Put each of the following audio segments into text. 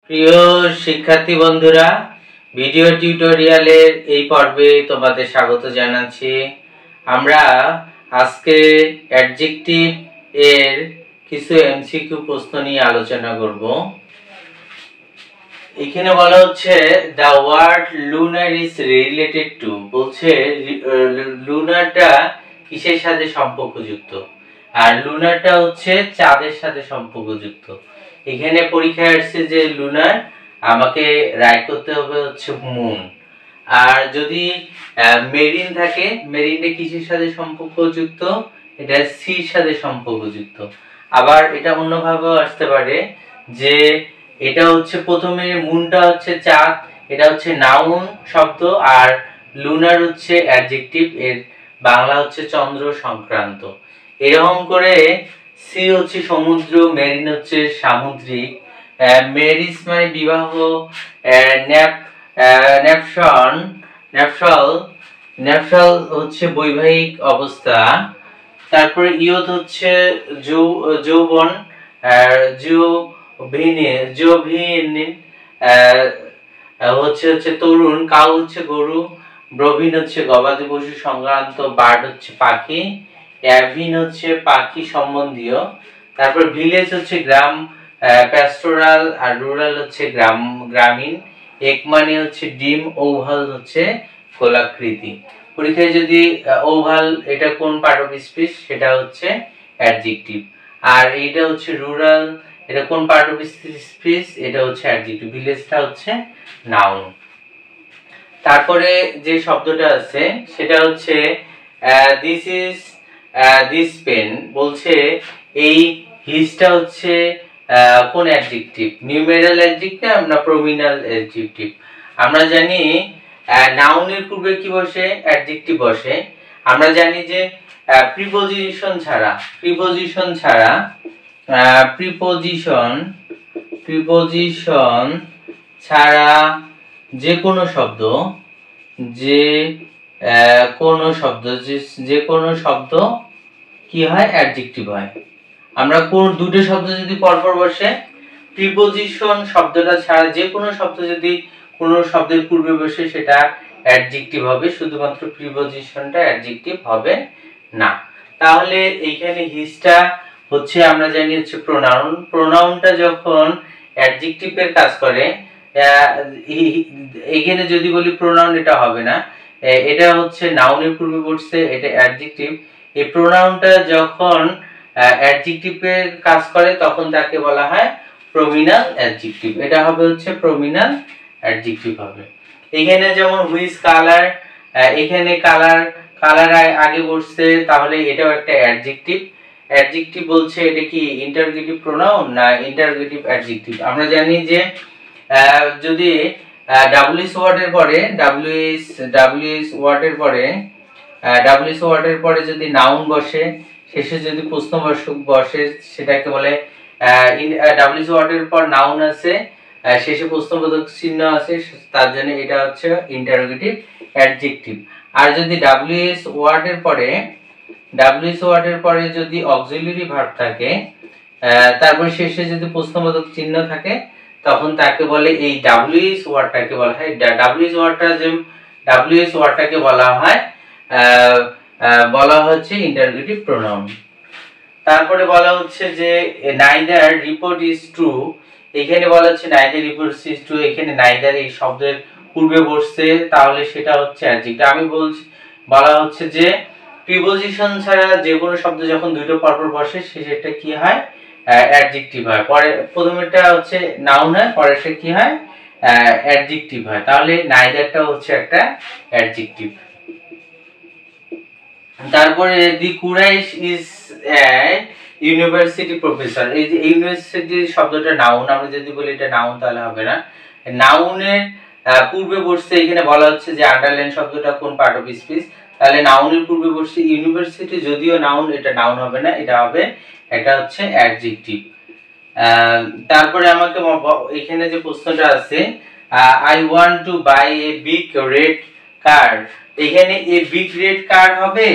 প্রিয় শিক্ষার্থী বন্ধুরা, ভিডিও টিউটোরিয়ালের এই পর্বে তোমাদের স্বাগত জানাচ্ছি। আমরা আজকে অ্যাডজেক্টিভ এর কিছু এমসিকিউ প্রশ্ন নিয়ে আলোচনা করব। এখানে বলা হচ্ছে the word lunar is related to, বলছে লুনারটা কিসের সাথে সম্পর্কযুক্ত, আর লুনারটা হচ্ছে চাঁদের সাথে সম্পর্কযুক্ত। এখানে পরীক্ষায় আসছে যে লুনার, আমাকে রাইট করতে হবে হচ্ছে মুন। আর যদি মেরিন থাকে, মেরিনটা কিসের সাথে সম্পর্কযুক্ত, এটা সির সাথে সম্পর্কযুক্ত। আবার এটা অন্যভাবেও আসতে পারে যে এটা হচ্ছে প্রথমে মুনটা হচ্ছে চাঁদ, এটা হচ্ছে নাউন শব্দ, আর লুনার হচ্ছে অ্যাডজেক্টিভ, এর বাংলা হচ্ছে চন্দ্র সংক্রান্ত। এরকম করে সি হচ্ছে সমুদ্র, মেরিন হচ্ছে সামুদ্রিক, মেরিজ মানে বিবাহ, ন্যাপশাল হচ্ছে বৈবাহিক অবস্থা, তারপরে ইয়ত হচ্ছে যৌবন, হচ্ছে তরুণ, কাউ হচ্ছে গরু, ব্রভিন হচ্ছে গবাদি পশু সংক্রান্ত, বার্ড হচ্ছে পাখি, অ্যাভিন হচ্ছে পাখি সম্বন্ধীয়, তারপর ভিলেজ হচ্ছে গ্রাম, প্যাস্টোরাল আর রুরাল হচ্ছে গ্রামীণ, এক মানে হচ্ছে ডিম, ওভাল হচ্ছে গোলাকৃতি। পরীক্ষায় যদি ওভাল এটা কোন পার্ট অফ স্পিচ, সেটা হচ্ছে অ্যাডজেক্টিভ। আর এটা হচ্ছে রুরাল, এটা কোন পার্ট অফ স্পিচ, এটা হচ্ছে অ্যাডজেক্টিভ। ভিলেজটা হচ্ছে নাউন। তারপরে যে শব্দটা আছে সেটা হচ্ছে দিস ইজ দিস পেন, বলছে এই হিজটা হচ্ছে কোন অ্যাডজেক্টিভ, নিউমেরাল অ্যাডজেক্টিভ না প্রমিনাল অ্যাডজেক্টিভ। আমরা জানি নাউনের পূর্বে কি বসে, অ্যাডজেক্টিভ বসে। আমরা জানি যে প্রিপোজিশন ছাড়া যে কোনো শব্দ কি হয়, অ্যাডজেক্টিভ হয়। আমরা কোন দুটো শব্দ যদি পরপর বসে, প্রিপোজিশন শব্দটা ছাড়া যে কোনো শব্দ যদি কোনো শব্দের পূর্বে বসে, সেটা অ্যাডজেক্টিভ হবে, শুধুমাত্র প্রিপোজিশনটা অ্যাডজেক্টিভ হবে না। তাহলে এইখানে হিজটা হচ্ছে আমরা জানি হচ্ছে প্রোনাউন। প্রোনাউনটা যখন অ্যাডজেক্টিভের কাজ করে, এখানে যদি বলি প্রোনাউন, এটা হবে না, এটা হচ্ছে নাউনের পূর্বে বসছে, এটা অ্যাডজেক্টিভ। এই প্রোনাউনটা যখন অ্যাডজেক্টিভের কাজ করে তখন তাকে বলা হয় প্রমিনাল অ্যাডজেক্টিভ। এটা হবে হচ্ছে প্রমিনাল অ্যাডজেক্টিভ হবে। এখানে যেমন হুইচ কালার, এখানে কালার আগে বসছে, তাহলে এটাও একটা অ্যাডজেক্টিভ। অ্যাডজেক্টিভ বলছে এটা কি ইন্টারোগেটিভ প্রোনাউন না ইন্টারোগেটিভ অ্যাডজেক্টিভ। আমরা জানি যে যদি ডাব্লিউএস ওয়ার্ডের পরে যদি নাউন বসে, শেষে যদি প্রশ্নবাচক বসে, সেটাকে বলে ডাব্লিউএস ওয়ার্ডের পর নাউন আছে, শেষে প্রশ্নবোধক চিহ্ন আছে, তার জন্য এটা হচ্ছে ইন্টারোগেটিভ অ্যাডজেক্টিভ। আর যদি ডাব্লিউএস ওয়ার্ডের পরে যদি অক্সিলারি ভার্ব থাকে, তারপর শেষে যদি প্রশ্নবোধক চিহ্ন থাকে, তখন তাকে বলে এই ডাব্লিউএস ওয়ার্ডটাকে বলা হচ্ছে ইন্টারোগেটিভ প্রোনাউন। তারপরে বলা হচ্ছে যে নাইদার রিপোর্ট ইজ ট্রু, এখানে বলা হচ্ছে নাইদার রিপোর্ট ইজ ট্রু, এখানে নাইদার এই শব্দের পূর্বে বসছে, তাহলে সেটা হচ্ছে অ্যাডজেক্টিভ। আমি বলা হচ্ছে যে প্রিপোজিশন ছাড়া যে কোনো শব্দ যখন দুটো পরপর বসে, সেটা কি হয়, অ্যাডজেক্টিভ হয়। পরে প্রথমেরটা হচ্ছে নাউন হয়, পরেরটা কি হয়, অ্যাডজেক্টিভ হয়। তাহলে নাইদারটা হচ্ছে একটা অ্যাডজেক্টিভ। তারপরে দি কুরাইশ ইজ ইউনিভার্সিটি প্রফেসর, এই যে ইউনিভার্সিটি শব্দটা নাউন, আমরা যদি বলি এটা নাউন তাহলে হবে না। নাউনের পূর্বে বসছে, এখানে বলা হচ্ছে যে আন্ডারলাইন শব্দটা কোন পার্ট অফ স্পিচ, তাহলে নাউনের পূর্বে বসছে ইউনিভার্সিটি, যদিও নাউন, এটা নাউন হবে না, এটা হচ্ছে অ্যাডজেক্টিভ। তারপরে আমাকে এখানে যে প্রশ্নটা আছে, I want to buy a big red car, এখানে এ বিগ রেড কার হবে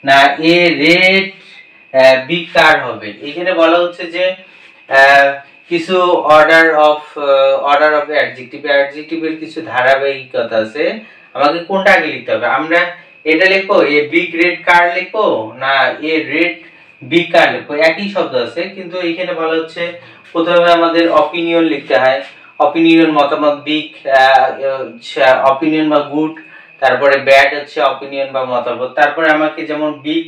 না এ রেড বিগ কার হবে। এখানে বলা হচ্ছে যে কিছু অর্ডার অফ অ্যাডজেক্টিভের কিছু ধারাবাহিকতা আছে। আমাকে কোনটা আগে লিখতে হবে? আমরা এটা লিখবো এ বিগ রেড কার লিখবো না এ রেড বিগ কার লিখবো? একই শব্দ আছে, কিন্তু এখানে বলা হচ্ছে প্রথমে আমাদের অপিনিয়ন লিখতে হয়। অপিনিয়ন মতামত, বিগ অপিনিয়ন বা গুড, তারপরে ব্যাড হচ্ছে অপিনিয়ন বা মতামত। তারপরে আমাকে যেমন বিগ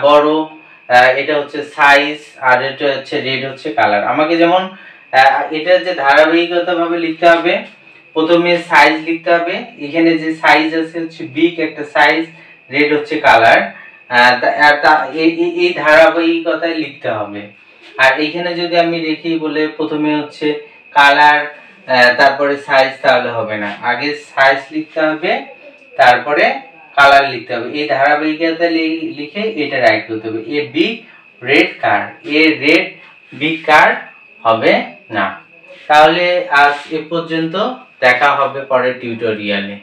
বড়, এটা হচ্ছে সাইজ, আর এটা হচ্ছে রেড হচ্ছে কালার। আমাকে যেমন এটা যে ধারাবাহিকতা ভাবে লিখতে হবে, প্রথমে সাইজ লিখতে হবে। এখানে যে সাইজ আছে হচ্ছে বিগ একটা সাইজ, রেড হচ্ছে কালার। এই ধারাবাহিকতায় লিখতে হবে। আর এইখানে যদি আমি লিখি বলে প্রথমে হচ্ছে কালার তারপরে সাইজ, তাহলে হবে না। আগে সাইজ লিখতে হবে তারপরে কালার লিখতে হবে। এই ধারাবাহিকতা লিখে এটা রাইট করতে হবে। A big red car, a red big car হবে না। তাহলে আজ এ পর্যন্ত, দেখা হবে পরের টিউটোরিয়ালে।